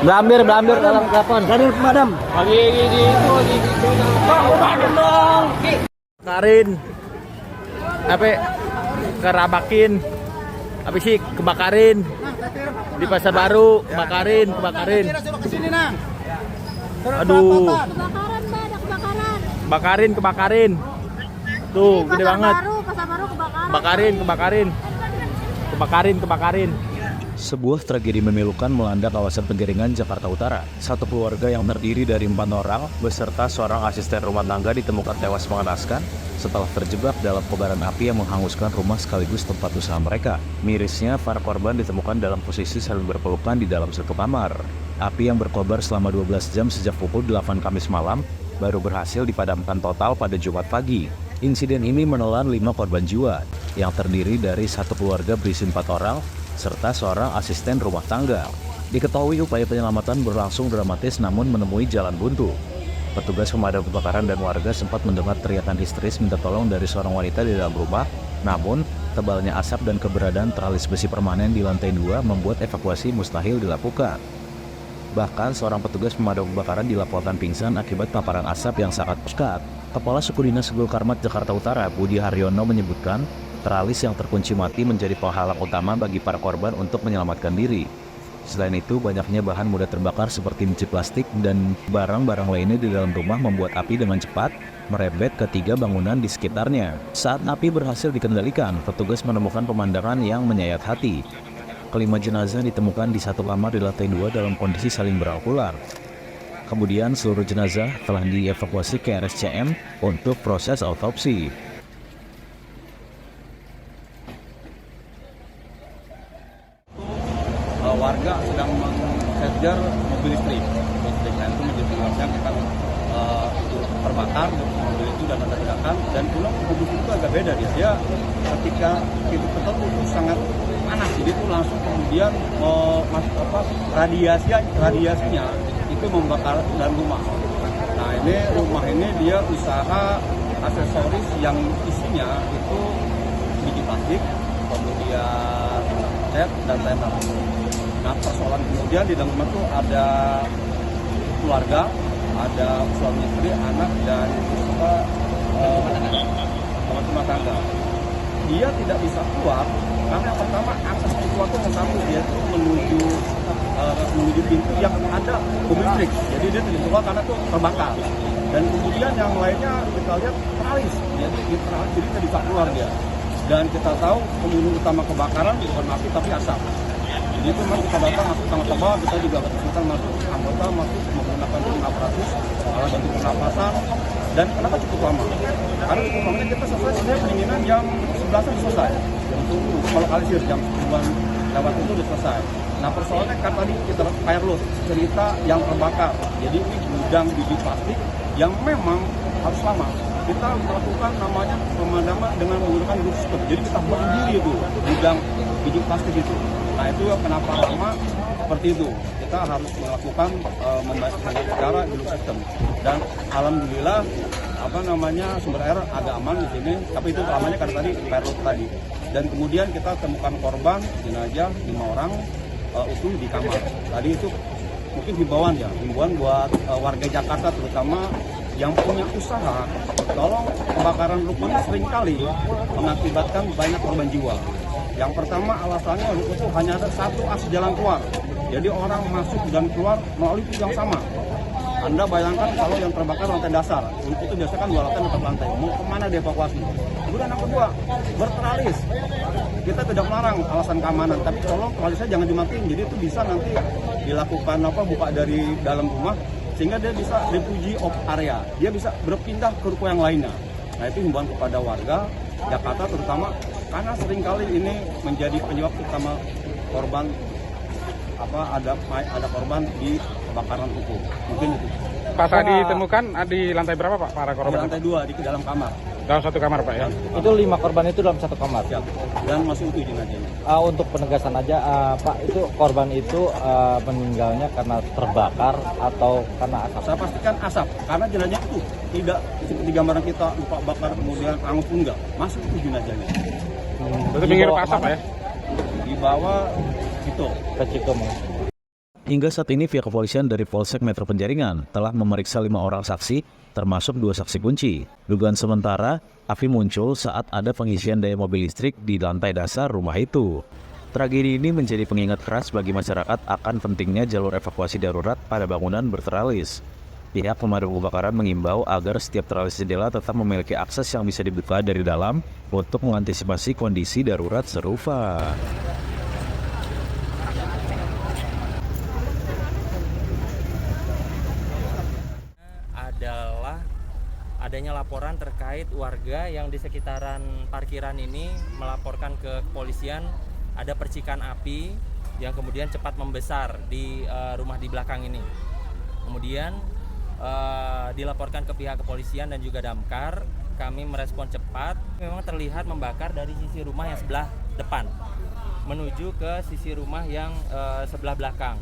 Belambir dalam kapan? Dari pemadam. Lagi dong. Karin. Apa? Kerabakin. Apa sih kebakarin? Di Pasar Baru, kebakarin. Aduh. Kebakarin. Tuh, gede banget. Pasar Baru kebakaran. Kebakarin. Sebuah tragedi memilukan melanda kawasan Penjaringan, Jakarta Utara. Satu keluarga yang terdiri dari 4 orang beserta seorang asisten rumah tangga ditemukan tewas mengenaskan setelah terjebak dalam kobaran api yang menghanguskan rumah sekaligus tempat usaha mereka. Mirisnya, para korban ditemukan dalam posisi saling berpelukan di dalam satu kamar. Api yang berkobar selama 12 jam sejak pukul 8 Kamis malam baru berhasil dipadamkan total pada Jumat pagi. Insiden ini menelan 5 korban jiwa yang terdiri dari satu keluarga berisi 4 orang serta seorang asisten rumah tangga. Diketahui upaya penyelamatan berlangsung dramatis namun menemui jalan buntu. Petugas pemadam kebakaran dan warga sempat mendengar teriakan histeris minta tolong dari seorang wanita di dalam rumah. Namun, tebalnya asap dan keberadaan teralis besi permanen di lantai 2 membuat evakuasi mustahil dilakukan. Bahkan seorang petugas pemadam kebakaran dilaporkan pingsan akibat paparan asap yang sangat pekat. Kepala Suku Dinas Gulkarmat Jakarta Utara, Budi Haryono menyebutkan, teralis yang terkunci mati menjadi penghalang utama bagi para korban untuk menyelamatkan diri. Selain itu, banyaknya bahan mudah terbakar seperti biji plastik dan barang-barang lainnya di dalam rumah membuat api dengan cepat merebet ke 3 bangunan di sekitarnya. Saat api berhasil dikendalikan, petugas menemukan pemandangan yang menyayat hati. Kelima jenazah ditemukan di satu kamar di lantai 2 dalam kondisi saling berangkular. Kemudian seluruh jenazah telah dievakuasi ke RSCM untuk proses autopsi. Warga sedang mengejar mobil listrik. Nah, itu menjadi penyebabnya kita terbakar mobil itu dan ada ledakan. Dan pulang mobil itu agak beda dia ketika itu tertentu itu sangat panas, jadi itu langsung kemudian radiasinya itu membakar dalam rumah. Nah, ini rumah ini dia usaha aksesoris yang isinya itu biji plastik, kemudian cat dan lain-lain. Nah, persoalan kemudian di dalam rumah itu ada keluarga, ada suami istri, anak, dan teman rumah tangga. Dia tidak bisa keluar karena yang pertama akses keluar itu satu, dia itu menuju pintu yang ada mobil listrik. Jadi dia tidak keluar karena itu terbakar. Dan kemudian yang lainnya kita lihat teralis, jadi tidak bisa keluar dia. Dan kita tahu pembunuh utama kebakaran bukan api tapi asap. Jadi itu memang kita datang masuk sama-sama, kita juga kesulitan masuk anggota masuk menggunakan aparatus alat bantu pernapasan. Dan kenapa cukup lama? Karena cukup lama kita selesai sebenarnya pendinginan jam 11 selesai. Melokalisir jam 10-an lewat itu sudah selesai. Nah, persoalannya kan tadi kita kayak lo cerita yang terbakar. Jadi ini gudang biji plastik yang memang harus lama. Kita melakukan namanya pemadaman dengan menggunakan rooftop. Jadi kita berdiri itu gudang biji plastik itu. Nah, itu kenapa lama seperti itu. Kita harus melakukan secara dulu sistem. Dan alhamdulillah sumber air agak aman di sini. Tapi itu lamanya karena tadi perut tadi. Dan kemudian kita temukan korban jenazah 5 orang utuh di kamar. Tadi itu mungkin himbauan buat warga Jakarta terutama yang punya usaha, tolong kebakaran ruko seringkali mengakibatkan banyak korban jiwa. Yang pertama alasannya ruko itu hanya ada satu akses jalan keluar. Jadi orang masuk dan keluar melalui pintu yang sama. Anda bayangkan kalau yang terbakar lantai dasar, itu biasanya kan 2 lantai 4 lantai. Mau kemana dievakuasi? Kemudian yang kedua, berteralis. Kita tidak melarang alasan keamanan, tapi tolong teralisnya jangan dimatiin. Jadi itu bisa nanti dilakukan buka dari dalam rumah, sehingga dia bisa refugi of area. Dia bisa berpindah ke ruko yang lainnya. Nah, itu himbauan kepada warga Jakarta terutama, karena seringkali ini menjadi penyebab utama korban ada korban di kebakaran ruko. Mungkin itu. Pas ditemukan di lantai berapa, Pak, para korban? Di lantai 2 di dalam kamar. Dalam satu kamar, Pak, ya? Itu 5 korban itu dalam satu kamar. Ya. Dan masih utuh jenazahnya. Untuk penegasan aja, Pak, itu korban itu meninggalnya karena terbakar atau karena asap? Saya pastikan asap, karena jenazahnya itu tidak seperti gambaran kita lupa bakar kemudian hangus pun enggak, masih utuh jenazahnya. Berarti menghirup asap, Pak, ya? Di bawah situ. Ke Cikomo. Hingga saat ini pihak kepolisian dari Polsek Metro Penjaringan telah memeriksa 5 orang saksi, termasuk 2 saksi kunci. Dugaan sementara, api muncul saat ada pengisian daya mobil listrik di lantai dasar rumah itu. Tragedi ini menjadi pengingat keras bagi masyarakat akan pentingnya jalur evakuasi darurat pada bangunan berteralis. Pihak pemadam kebakaran mengimbau agar setiap teralis jendela tetap memiliki akses yang bisa dibuka dari dalam untuk mengantisipasi kondisi darurat serupa. Adalah adanya laporan terkait warga yang di sekitaran parkiran ini melaporkan ke kepolisian ada percikan api yang kemudian cepat membesar di rumah di belakang ini. Kemudian dilaporkan ke pihak kepolisian dan juga damkar. Kami merespon cepat. Memang terlihat membakar dari sisi rumah yang sebelah depan menuju ke sisi rumah yang sebelah belakang.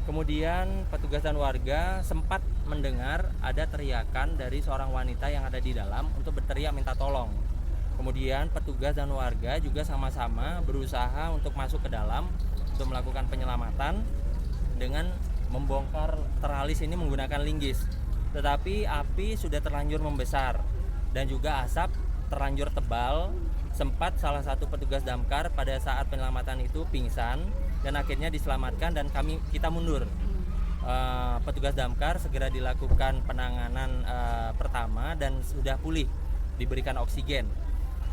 Kemudian petugas dan warga sempat mendengar ada teriakan dari seorang wanita yang ada di dalam untuk berteriak minta tolong. Kemudian petugas dan warga juga sama-sama berusaha untuk masuk ke dalam untuk melakukan penyelamatan dengan membongkar teralis ini menggunakan linggis. Tetapi api sudah terlanjur membesar dan juga asap terlanjur tebal. Sempat salah satu petugas damkar pada saat penyelamatan itu pingsan dan akhirnya diselamatkan dan kita mundur. Petugas damkar segera dilakukan penanganan pertama dan sudah pulih, diberikan oksigen.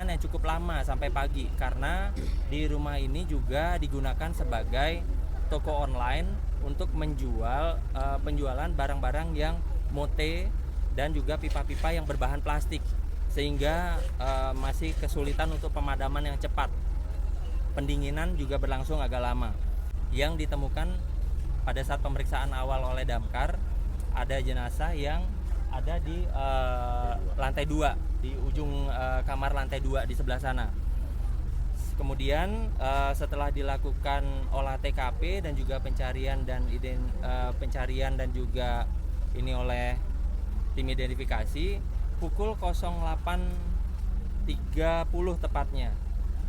Yang cukup lama sampai pagi karena di rumah ini juga digunakan sebagai toko online untuk menjual penjualan barang-barang yang mote dan juga pipa-pipa yang berbahan plastik, sehingga masih kesulitan untuk pemadaman yang cepat. Pendinginan juga berlangsung agak lama. Yang ditemukan pada saat pemeriksaan awal oleh damkar, ada jenazah yang ada di lantai 2, di ujung kamar lantai 2 di sebelah sana. Kemudian setelah dilakukan olah TKP dan juga pencarian dan juga ini oleh tim identifikasi, pukul 08.30 tepatnya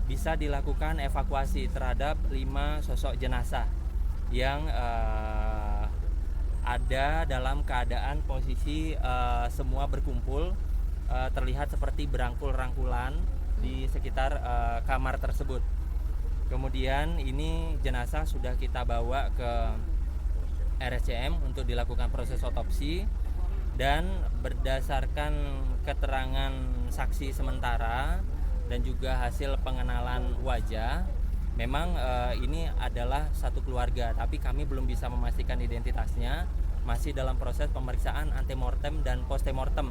bisa dilakukan evakuasi terhadap 5 sosok jenazah yang ada dalam keadaan posisi semua berkumpul, terlihat seperti berangkul-rangkulan di sekitar kamar tersebut. Kemudian ini jenazah sudah kita bawa ke RSCM untuk dilakukan proses otopsi, dan berdasarkan keterangan saksi sementara dan juga hasil pengenalan wajah, memang ini adalah satu keluarga, tapi kami belum bisa memastikan identitasnya. Masih dalam proses pemeriksaan antemortem dan postemortem,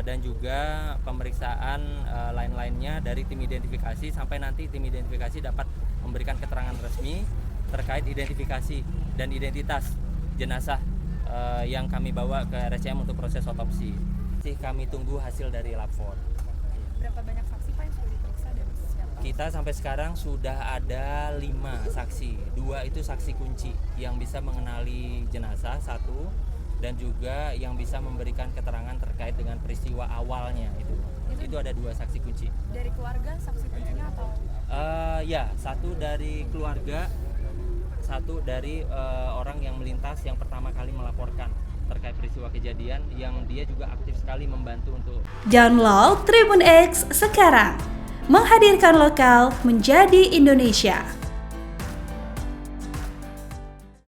dan juga pemeriksaan lain-lainnya dari tim identifikasi sampai nanti tim identifikasi dapat memberikan keterangan resmi terkait identifikasi dan identitas jenazah yang kami bawa ke RSCM untuk proses otopsi. Kami tunggu hasil dari lapor. Berapa banyak saksi Pak yang sudah diperiksa dan siapa? Kita sampai sekarang sudah ada 5 saksi. 2 itu saksi kunci yang bisa mengenali jenazah, 1, dan juga yang bisa memberikan keterangan terkait dengan peristiwa awalnya itu. Itu ada 2 saksi kunci. Dari keluarga saksi kuncinya atau? Ya, 1 dari keluarga, 1 dari orang yang melintas yang pertama kali melaporkan terkait peristiwa kejadian, yang dia juga aktif sekali membantu untuk. Download Tribun X sekarang, menghadirkan lokal menjadi Indonesia.